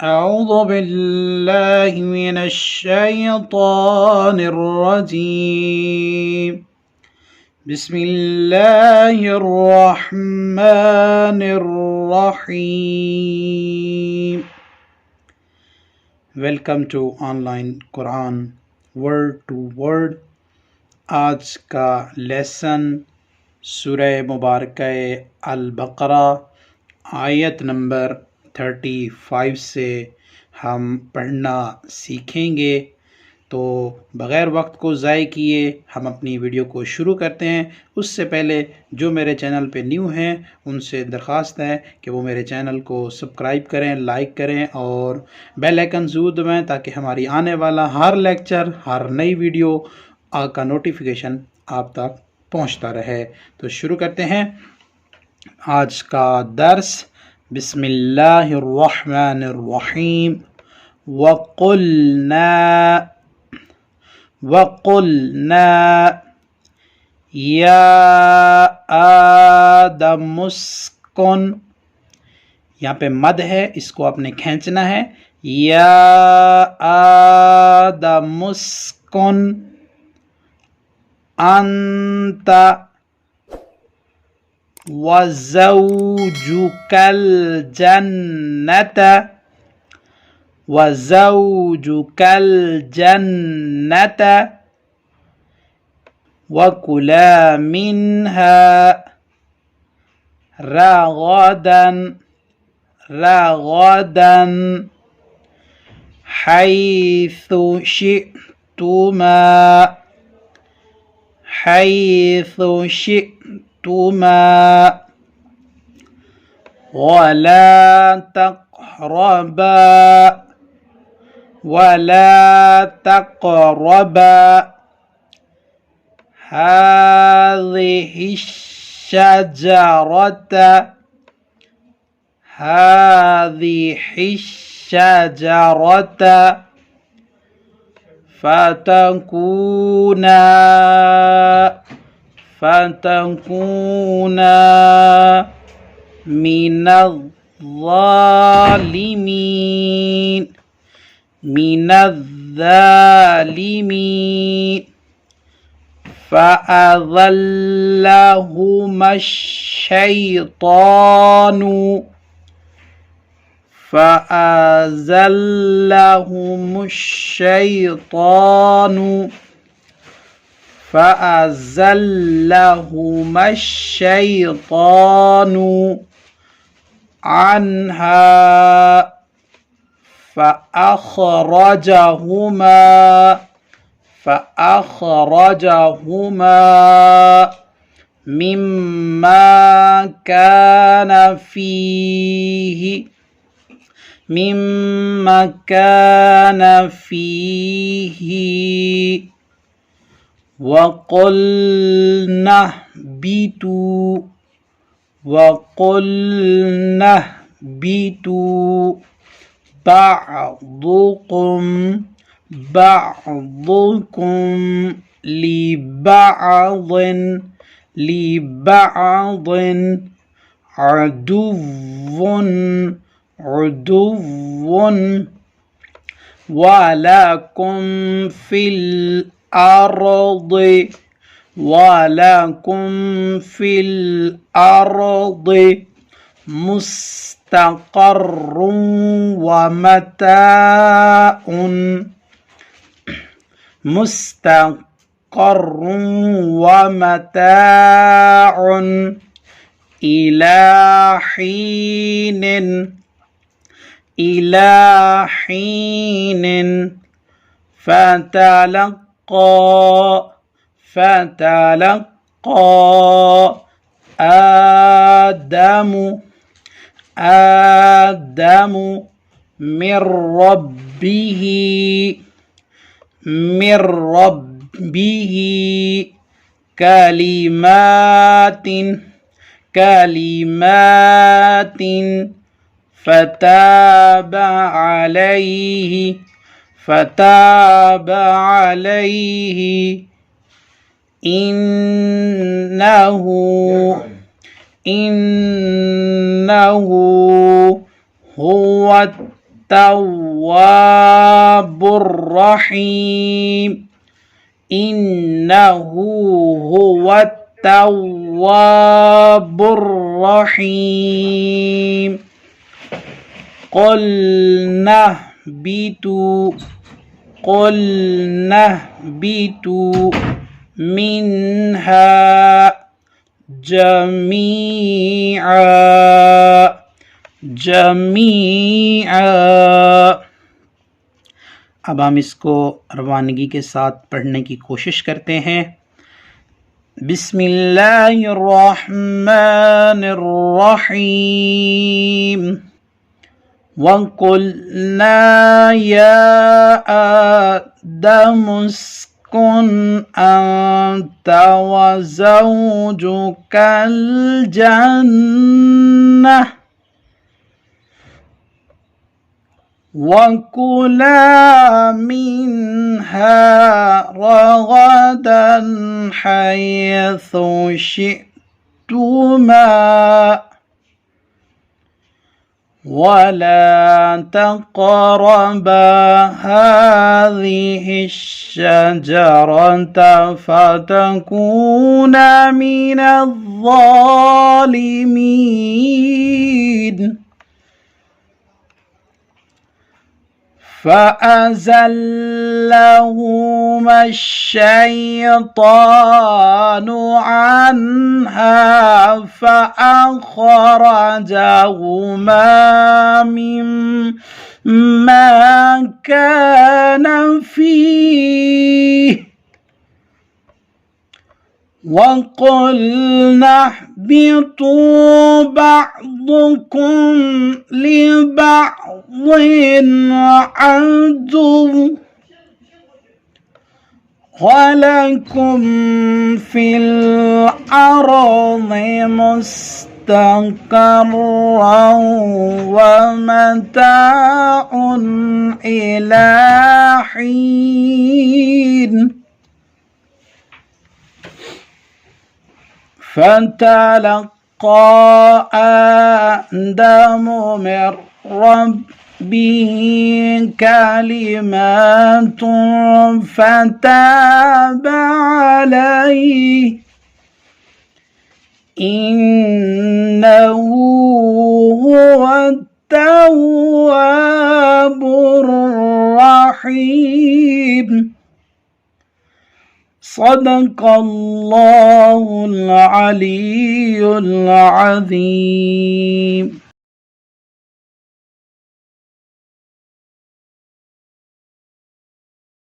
أعوذ بالله من الشيطان الرجيم بسم الله الرحمن الرحيم welcome to online Quran word to word. आज का लेसन सूरह मुबारक अल बकरा आयत नंबर 35 से हम पढ़ना सीखेंगे। तो बग़ैर वक्त को ज़ाय किए हम अपनी वीडियो को शुरू करते हैं। उससे पहले जो मेरे चैनल पे न्यू हैं उनसे दरख्वास्त है कि वो मेरे चैनल को सब्सक्राइब करें, लाइक करें और बेल आइकन ज़रूर दबाएं ताकि हमारी आने वाला हर लेक्चर, हर नई वीडियो का नोटिफिकेशन आप तक पहुंचता रहे। तो शुरू करते हैं आज का दर्स। बिस्मिल्लाहिर्रहमानिर्रहीम। वक़ुल्ना या आदम उस्कुन, यहाँ पे मद है, इसको आपने खींचना है। या आदम उस्कुन अंता वज़ौजुकल जन्नत वकुला मिन्हा रगदन हैथु शि'तुमा वला तक़रबा हाज़िहि शजरता فتكونا من الظالمين فأذلهما الشيطان عنها فأخرجهما مما كان فيه وقلنا اهبطوا بعضكم لبعض عدو ولكم في الأرض مستقر ومتاع إلى حين فتلقى آدم من ربه كلمات فتاب عليه إنه هو التواب الرحيم إنه هو التواب الرحيم قلنا اهبطوا منها जमीआ। अब हम इसको रवानगी के साथ पढ़ने की कोशिश करते हैं। बिस्मिल्लाहिर्रहमानिर्रहीम वक़ुल्ना या आदम उस्कुन अन्ता व ज़ौजुकल जन्नह وكلا منها رغدا حيث شئتما ولا تقربا هذه الشجرة فتكونا من الظالمين فأزلهما الشيطان عنها فأخرجهما مما كان فيه وقلنا اهبطوا بعضكم لبعض عدو ولكم في الأرض مستقرا ومتاع إلى حين فتلقى آدم من ربه كلمات فتاب عليه إنه هو التواب الرحيم صدق الله العلي العظيم.